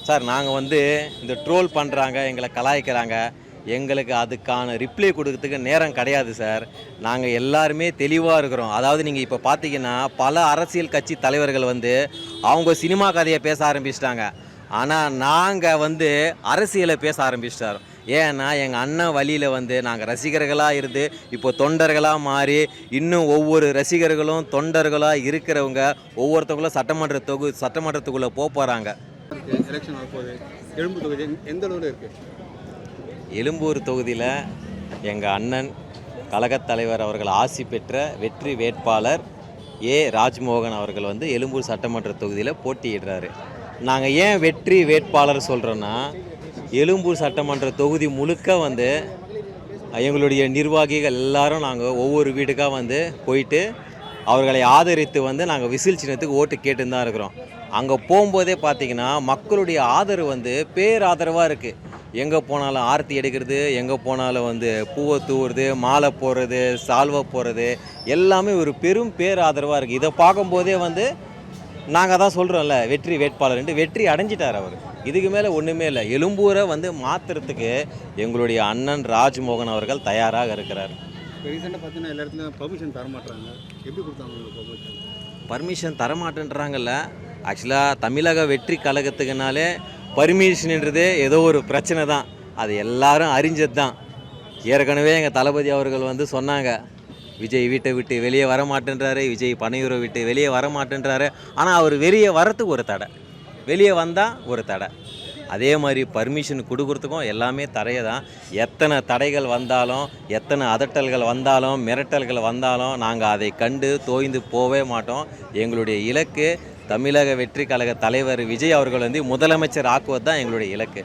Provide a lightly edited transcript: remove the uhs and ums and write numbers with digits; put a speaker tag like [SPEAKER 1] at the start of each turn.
[SPEAKER 1] Sir நாங்கள் வந்து இந்த ட்ரோல் பண்ணுறாங்க, எங்களை கலாய்க்கிறாங்க. எங்களுக்கு அதுக்கான ரிப்ளை கொடுக்கறதுக்கு நேரம் கிடையாது சார். நாங்கள் எல்லாருமே தெளிவாக இருக்கிறோம். அதாவது நீங்கள் இப்போ பார்த்தீங்கன்னா, பல அரசியல் கட்சி தலைவர்கள் வந்து அவங்க சினிமா கதையை பேச ஆரம்பிச்சிட்டாங்க. ஆனால் நாங்கள் வந்து அரசியலை பேச ஆரம்பிச்சிட்டோம். ஏன்னா எங்கள் அண்ணன் வழியில் வந்து நாங்கள் ரசிகர்களாக இருந்து இப்போ தொண்டர்களாக மாறி இன்னும் ஒவ்வொரு ரசிகர்களும் தொண்டர்களாக இருக்கிறவங்க ஒவ்வொருத்தவங்களும் சட்டமன்றத்துக்குள்ளே போகிறாங்க.
[SPEAKER 2] எலெக்ஷன் வரப்போகுது. எழும்பூர் தொகுதி எந்த அளவில் இருக்குது?
[SPEAKER 1] எழும்பூர் தொகுதியில் எங்கள் அண்ணன் கழகத் தலைவர் அவர்கள் ஆசி பெற்ற வெற்றி வேட்பாளர் ராஜ்மோகன் அவர்கள் வந்து எழும்பூர் சட்டமன்ற தொகுதியில் போட்டியிடுறாரு. நாங்கள் ஏன் வெற்றி வேட்பாளர் சொல்கிறோன்னா, எழும்பூர் சட்டமன்ற தொகுதி முழுக்க வந்து எங்களுடைய நிர்வாகிகள் எல்லாரும் நாங்கள் ஒவ்வொரு வீட்டுக்காக வந்து போயிட்டு அவர்களை ஆதரித்து வந்து நாங்கள் விசில் சின்னத்துக்கு ஓட்டு கேட்டுன்னு தான் இருக்கிறோம். அங்கே போகும்போதே பார்த்திங்கன்னா மக்களுடைய ஆதரவு வந்து பேராதரவாக இருக்குது. எங்கே போனாலும் ஆரத்தி எடுக்கிறது, எங்கே போனாலும் வந்து பூவை தூவுறது, மாலை போடுறது, சால்வை போடுறது எல்லாமே ஒரு பெரும் பேராதரவாக இருக்குது. இதை பார்க்கும்போதே வந்து நாங்கள் தான் சொல்கிறோம்ல வெற்றி வேட்பாளர்ன்ட்டு, வெற்றி அடைஞ்சிட்டார் அவர். இதுக்கு மேலே ஒன்றுமே இல்லை. எழும்பூரை வந்து மாற்றுறதுக்கு எங்களுடைய அண்ணன் ராஜ்மோகன் அவர்கள் தயாராக இருக்கிறார்.
[SPEAKER 2] ரீசெண்டாக பார்த்தீங்கன்னா எல்லா இடத்துலையும் பர்மிஷன் தரமாட்டுறாங்க. எப்படி கொடுத்தாங்க உங்களுக்கு
[SPEAKER 1] பர்மிஷன் தரமாட்டேன்றாங்கல்ல. ஆக்சுவலாக தமிழக வெற்றி கழகத்துக்குனாலே பர்மிஷன்ன்றது ஏதோ ஒரு பிரச்சனை தான். அது எல்லாரும் அறிஞ்சது தான். ஏற்கனவே எங்கள் தளபதி அவர்கள் வந்து சொன்னாங்க, விஜய் வீட்டை விட்டு வெளியே வர மாட்டேன்றாரு, விஜய் பனையூரை விட்டு வெளியே வர மாட்டேன்றாரு. ஆனால் அவர் வெளியே வரத்துக்கு ஒரு தடை, வெளியே வந்தால் ஒரு தடை. அதே மாதிரி பர்மிஷன் கொடுக்குறதுக்கும் எல்லாமே தடையை தான். எத்தனை தடைகள் வந்தாலும், எத்தனை அதட்டல்கள் வந்தாலும், மிரட்டல்கள் வந்தாலும் நாங்கள் அதை கண்டு தோய்ந்து போவே மாட்டோம். எங்களுடைய இலக்கு தமிழக வெற்றி கழக தலைவர் விஜய் அவர்கள் வந்து முதலமைச்சர் ஆக்குவது தான் எங்களுடைய இலக்கு.